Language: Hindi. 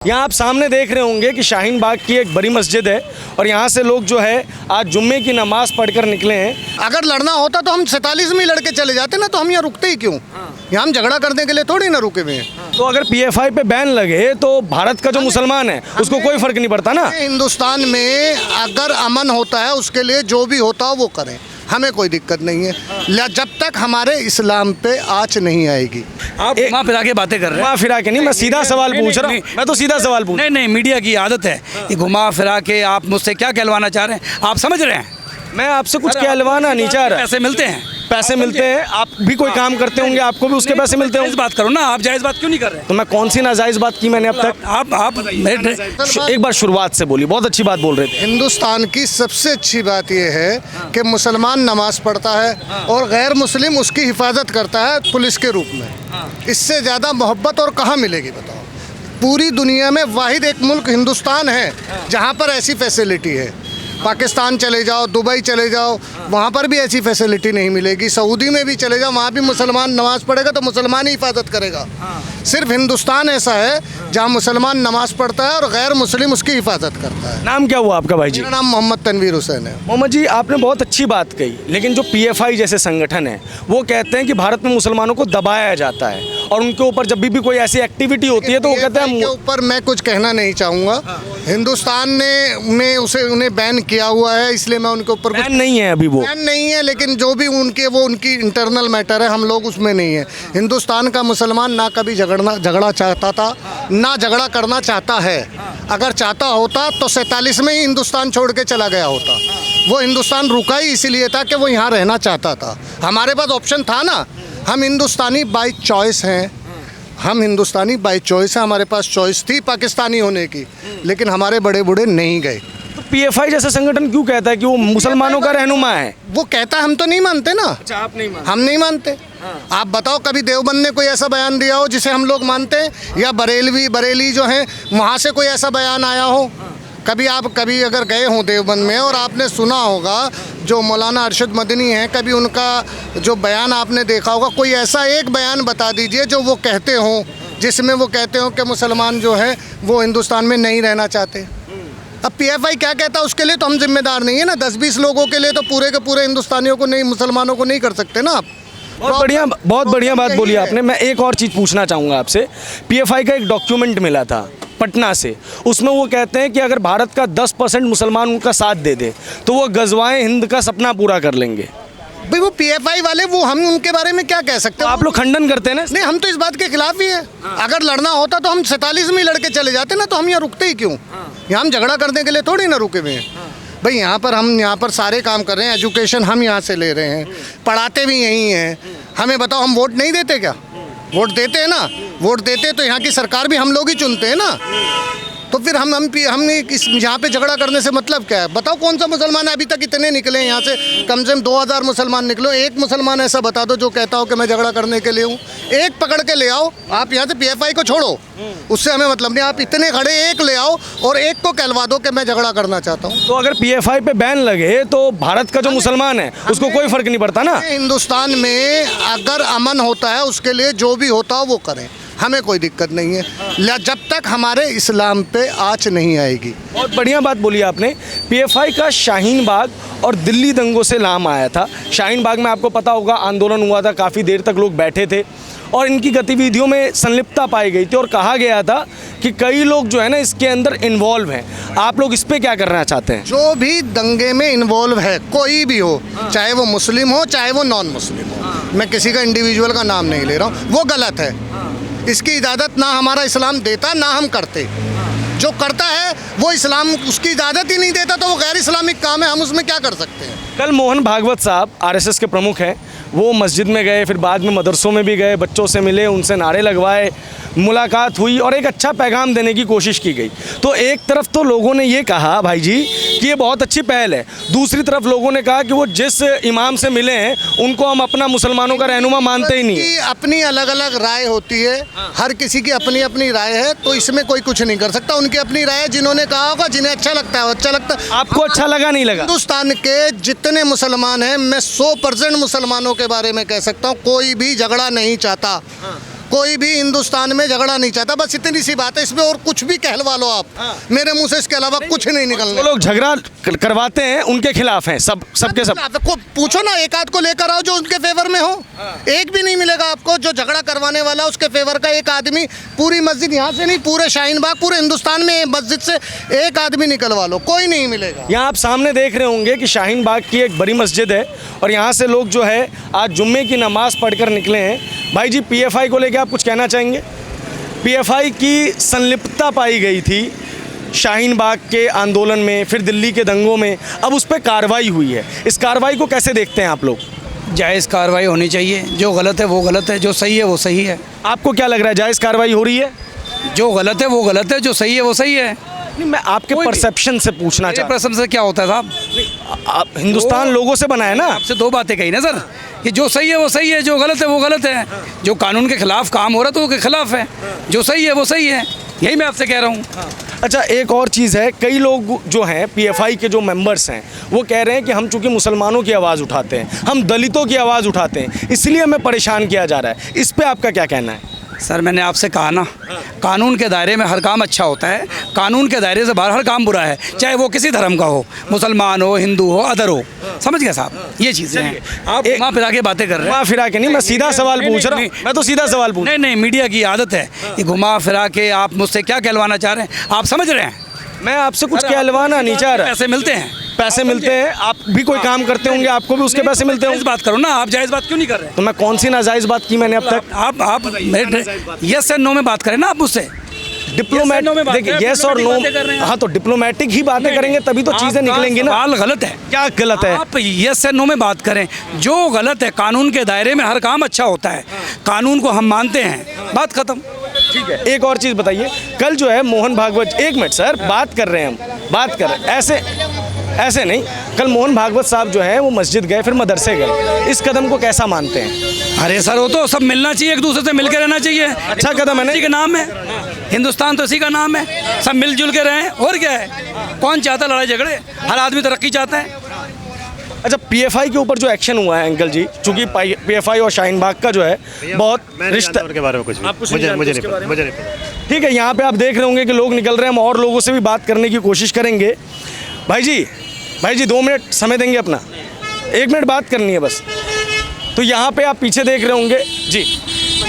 यहाँ आप सामने देख रहे होंगे कि शाहीन बाग की एक बड़ी मस्जिद है और यहाँ से लोग जो है आज जुम्मे की नमाज पढ़कर निकले हैं। अगर लड़ना होता तो हम 47 में ही लड़के चले जाते ना, तो हम यहाँ रुकते ही क्यों? यहाँ हम झगड़ा करने के लिए थोड़ी ना रुके हुए हैं। तो अगर पीएफआई पे बैन लगे तो भारत का जो मुसलमान है उसको कोई फर्क नहीं पड़ता ना। हिंदुस्तान में अगर अमन होता है उसके लिए जो भी होता है वो करें, हमें कोई दिक्कत नहीं है, जब तक हमारे इस्लाम पे आँच नहीं आएगी। आप घुमा फिरा के बातें कर रहे हैं। घुमा फिरा के नहीं, मैं सीधा सवाल पूछ रहा हूँ। मैं तो सीधा सवाल पूछ। नहीं, मीडिया की आदत है कि घुमा फिरा के आप मुझसे क्या कहलवाना चाह रहे हैं, आप समझ रहे हैं? मैं आपसे कुछ कहलवाना नहीं चाह रहा। पैसे मिलते हैं, पैसे मिलते हैं, आप भी कोई काम करते होंगे, आपको भी उसके पैसे मिलते होंगे। जायज़ बात करो ना, आप जायज़ बात क्यों नहीं कर रहे? तो मैं कौन सी नाजायज बात की मैंने अब तक? आप एक बार शुरुआत से बोली, बहुत अच्छी बात बोल रहे थे। हिंदुस्तान की सबसे अच्छी बात यह है कि मुसलमान नमाज पढ़ता है और गैर मुस्लिम उसकी हिफाजत करता है पुलिस के रूप में। इससे ज़्यादा मोहब्बत और कहाँ मिलेगी बताओ? पूरी दुनिया में वाहिद एक मुल्क हिंदुस्तान है जहाँ पर ऐसी फैसिलिटी है। पाकिस्तान चले जाओ, दुबई चले जाओ, वहाँ पर भी ऐसी फैसिलिटी नहीं मिलेगी। सऊदी में भी चले जाओ, वहाँ भी मुसलमान नमाज़ पढ़ेगा तो मुसलमान ही हिफाजत करेगा। सिर्फ हिंदुस्तान ऐसा है जहाँ मुसलमान नमाज़ पढ़ता है और गैर मुस्लिम उसकी हिफाजत करता है। नाम क्या हुआ आपका भाई जी? मेरा नाम मोहम्मद तनवीर हुसैन है। मोहम्मद जी, आपने बहुत अच्छी बात कही, लेकिन जो पीएफआई जैसे संगठन है वो कहते हैं कि भारत में मुसलमानों को दबाया जाता है और उनके ऊपर जब भी कोई ऐसी एक्टिविटी होती है तो वो कहते हैं के ऊपर मैं कुछ कहना नहीं चाहूँगा। हिंदुस्तान ने उन्हें बैन किया हुआ है, इसलिए मैं उनके ऊपर बैन नहीं है। अभी वो बैन नहीं है, लेकिन जो भी उनकी इंटरनल मैटर है, हम लोग उसमें नहीं है। हिंदुस्तान का मुसलमान ना कभी झगड़ा चाहता था, ना झगड़ा करना चाहता है। अगर चाहता होता तो 47 में ही हिंदुस्तान छोड़ के चला गया होता। वो हिंदुस्तान रुका ही इसीलिए था कि वो यहाँ रहना चाहता था। हमारे पास ऑप्शन था ना, हम हिंदुस्तानी बाई चॉइस हैं। हम हिंदुस्तानी बाई चॉइस है, हमारे पास चॉइस थी पाकिस्तानी होने की, लेकिन हमारे बड़े बूढ़े नहीं गए। तो पीएफआई जैसा संगठन क्यों कहता है कि वो मुसलमानों का रहनुमा है? वो कहता है, हम तो नहीं मानते ना। अच्छा, आप नहीं मानते? हम नहीं मानते। आप बताओ कभी देवबंद ने कोई ऐसा बयान दिया हो जिसे हम लोग मानते हैं, या बरेली जो हैं वहाँ से कोई ऐसा बयान आया हो? कभी अगर गए हों देवबंद में और आपने सुना होगा जो मौलाना अरशद मदनी हैं, कभी उनका जो बयान आपने देखा होगा, कोई ऐसा एक बयान बता दीजिए जो वो कहते हों, जिसमें वो कहते हों कि मुसलमान जो हैं वो हिंदुस्तान में नहीं रहना चाहते। अब पीएफआई क्या कहता है उसके लिए तो हम जिम्मेदार नहीं है ना। 10-20 लोगों के लिए तो पूरे के पूरे हिंदुस्तानियों को नहीं, मुसलमानों को नहीं कर सकते ना आप। बहुत बढ़िया बात बोली आपने। मैं एक और चीज़ पूछना चाहूँगा आपसे। पीएफआई का एक डॉक्यूमेंट मिला था पटना से, उसमें वो कहते हैं कि अगर भारत का 10% मुसलमान उनका साथ दे दे तो वो गजवाए हिंद का सपना पूरा कर लेंगे। भाई वो पीएफआई वाले, वो हम उनके बारे में क्या कह सकते हैं? आप लोग खंडन करते हैं ना? नहीं, हम तो इस बात के खिलाफ ही है। अगर लड़ना होता तो हम 47 में ही लड़के चले जाते ना, तो हम यहाँ रुकते ही क्यों? यहाँ हम झगड़ा करने के लिए थोड़ी ना रुके हुए हैं। भाई हम यहाँ पर सारे काम कर रहे हैं, एजुकेशन हम यहाँ से ले रहे हैं, पढ़ाते भी यहीं हैं। हमें बताओ, हम वोट नहीं देते क्या? वोट देते हैं ना। वोट देते तो यहाँ की सरकार भी हम लोग ही चुनते हैं ना। तो फिर हमने इस यहाँ पे झगड़ा करने से मतलब क्या है? बताओ कौन सा मुसलमान है? अभी तक इतने निकले यहाँ से, कम से कम 2000 मुसलमान निकलो। एक मुसलमान ऐसा बता दो जो कहता हो कि मैं झगड़ा करने के लिए हूँ। एक पकड़ के ले आओ। आप यहाँ से पीएफआई को छोड़ो, उससे हमें मतलब नहीं। आप इतने खड़े, एक ले आओ और एक को कहलवा दो कि मैं झगड़ा करना चाहता हूँ। तो अगर पीएफआई पे बैन लगे तो भारत का जो मुसलमान है उसको कोई फर्क नहीं पड़ता ना। हिंदुस्तान में अगर अमन होता है उसके लिए जो भी होता हो वो करें, हमें कोई दिक्कत नहीं है, जब तक हमारे इस्लाम पे आँच नहीं आएगी। बहुत बढ़िया बात बोली आपने। पीएफआई का शाहीन बाग और दिल्ली दंगों से नाम आया था। शाहीन बाग में आपको पता होगा आंदोलन हुआ था, काफ़ी देर तक लोग बैठे थे और इनकी गतिविधियों में संलिप्तता पाई गई थी और कहा गया था कि कई लोग जो है ना इसके अंदर इन्वॉल्व हैं। आप लोग इस पे क्या करना चाहते हैं? जो भी दंगे में इन्वॉल्व है, कोई भी हो, चाहे वो मुस्लिम हो चाहे वो नॉन मुस्लिम हो, मैं किसी का इंडिविजुअल का नाम नहीं ले रहा हूँ, वो गलत है। इसकी इजाज़त ना हमारा इस्लाम देता ना हम करते। जो करता है वो इस्लाम उसकी इजाज़त ही नहीं देता, तो वो गैर इस्लामिक काम है, हम उसमें क्या कर सकते हैं? कल मोहन भागवत साहब आरएसएस के प्रमुख हैं, वो मस्जिद में गए, फिर बाद में मदरसों में भी गए, बच्चों से मिले, उनसे नारे लगवाए, मुलाकात हुई और एक अच्छा पैगाम देने की कोशिश की गई। तो एक तरफ तो लोगों ने ये कहा भाई जी कि ये बहुत अच्छी पहल है, दूसरी तरफ लोगों ने कहा कि वो जिस इमाम से मिले हैं उनको हम अपना मुसलमानों का रहनुमा मानते ही नहीं। अपनी अलग अलग राय होती है, हर किसी की अपनी अपनी राय है, तो इसमें कोई कुछ नहीं कर सकता। उनकी अपनी राय है, जिन्होंने कहा होगा, जिन्हें अच्छा लगता है वो अच्छा लगता है। आपको अच्छा लगा नहीं लगा? हिंदुस्तान के जितने मुसलमान हैं, मैं 100% मुसलमानों के बारे में कह सकता हूँ, कोई भी झगड़ा नहीं चाहता। कोई भी हिंदुस्तान में झगड़ा नहीं चाहता, बस इतनी सी बात है। इसमें और कुछ भी कहलवा लो आप, मेरे मुंह से इसके अलावा कुछ नहीं जो निकलने। लोग झगड़ा करवाते हैं उनके खिलाफ हैं, सबके सब। आपको पूछो ना, एक आध को लेकर आओ जो उनके फेवर में हो, एक भी नहीं मिलेगा आपको जो झगड़ा करवाने वाला उसके फेवर का एक आदमी। पूरी मस्जिद, यहाँ से नहीं, पूरे शाहीन बाग, पूरे हिंदुस्तान में मस्जिद से एक आदमी निकलवा लो, कोई नहीं मिलेगा। यहाँ आप सामने देख रहे होंगे कि शाहीन बाग की एक बड़ी मस्जिद है और यहाँ से लोग जो है आज जुम्मे की नमाज पढ़कर निकले हैं। भाई जी, पीएफआई को लेकर आप कुछ कहना चाहेंगे? पीएफआई की संलिप्तता पाई गई थी शाहीन बाग के आंदोलन में, फिर दिल्ली के दंगों में, अब उस पर कार्रवाई हुई है। इस कार्रवाई को कैसे देखते हैं आप लोग? जायज़ कार्रवाई होनी चाहिए, जो गलत है वो गलत है, जो सही है वो सही है। आपको क्या लग रहा है, जायज़ कार्रवाई हो रही है? जो गलत है वो गलत है, जो सही है वो सही है। नहीं, मैं आपके कोई भी- परसेप्शन से पूछना मेरे चाहता प्रश्न से क्या होता है साहब? हूं। आप हिंदुस्तान लोगों से बना है ना। आपसे दो बातें कही ना सर, कि जो सही है वो सही है, जो गलत है वो गलत है। जो कानून के खिलाफ काम हो रहा है तो वो के खिलाफ है, जो सही है वो सही है, यही मैं आपसे कह रहा हूँ। अच्छा, एक और चीज़ है, कई लोग जो हैं पीएफआई के जो मेंबर्स हैं वो कह रहे हैं कि हम चूंकि मुसलमानों की आवाज़ उठाते हैं, हम दलितों की आवाज़ उठाते हैं, इसलिए हमें परेशान किया जा रहा है। इस पे आपका क्या कहना है? सर मैंने आपसे कहा ना, कानून के दायरे में हर काम अच्छा होता है, कानून के दायरे से बाहर हर काम बुरा है, चाहे वो किसी धर्म का हो, मुसलमान हो, हिंदू हो, अदर हो। समझ गए साहब, ये चीज़ें हैं। आप घुमा फिरा के बातें कर रहे हैं। घुमा फिरा के नहीं, मैं सीधा सवाल नहीं, पूछ रहा नहीं, हूँ। मैं तो सीधा सवाल पूछ। नहीं नहीं, मीडिया की आदत है ये घुमा फिरा के आप मुझसे क्या कहलवाना चाह रहे हैं, आप समझ रहे हैं? मैं आपसे कुछ कहलवाना नहीं चाह रहा। पैसे मिलते हैं, पैसे मिलते हैं, आप भी कोई काम करते होंगे, आपको भी उसके पैसे मिलते जायज़ होंगे। बात करो ना, आप जायज़ बात क्यों नहीं कर रहे? तो मैं कौन सी नाजायज़ बात की मैंने अब तक? आप यस एंड नो में बात करें ना, आप मुझसे डिप्लोमेट, no में बात देखिए, करें, यस और नो, diplomatic बातें कर रहे हैं। हाँ तो डिप्लोमेटिक ही बातें करेंगे तभी तो चीज़ें आपका निकलेंगी ना। सवाल गलत है। क्या गलत है? आप यस एंड नो में बात करें, जो गलत है, कानून के दायरे में हर काम अच्छा होता है, कानून को हम मानते हैं, बात खत्म। ठीक है, एक और चीज़ बताइए, कल जो है मोहन भागवत, एक मिनट सर, बात कर रहे हैं हम, बात कर रहे हैं, ऐसे नहीं। कल मोहन भागवत साहब जो है वो मस्जिद गए, फिर मदरसे गए, इस कदम को कैसा मानते हैं? अरे सर, वो तो सब मिलना चाहिए, एक दूसरे से मिल के रहना चाहिए। अच्छा कदम है ना? इसी का नाम है हिंदुस्तान, तो इसी का नाम है, सब मिलजुल के रहें, और क्या है? कौन चाहता लड़ाई झगड़े? हर आदमी तरक्की चाहता है। अच्छा, पीएफआई के ऊपर जो एक्शन हुआ है अंकल जी, चूंकि पीएफआई और शाहीन बाग का जो है बहुत रिश्ता, के बारे में कुछ आप कुछ मुझे नहीं मुझे जानते नहीं उसके पता, मुझे नहीं पता। ठीक है, यहाँ पे आप देख रहे होंगे कि लोग निकल रहे हैं, हम और लोगों से भी बात करने की कोशिश करेंगे। भाई जी 2 मिनट समय देंगे अपना, 1 मिनट बात करनी है बस। तो यहाँ पे आप पीछे देख रहे होंगे जी,